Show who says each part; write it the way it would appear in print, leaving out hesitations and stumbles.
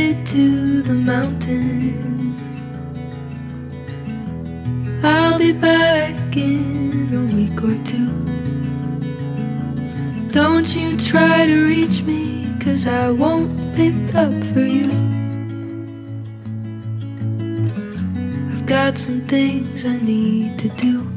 Speaker 1: headed to the mountains. I'll be back in a week or two. Don't you try to reach me, 'cause I won't pick up for you. I've got some things I need to do.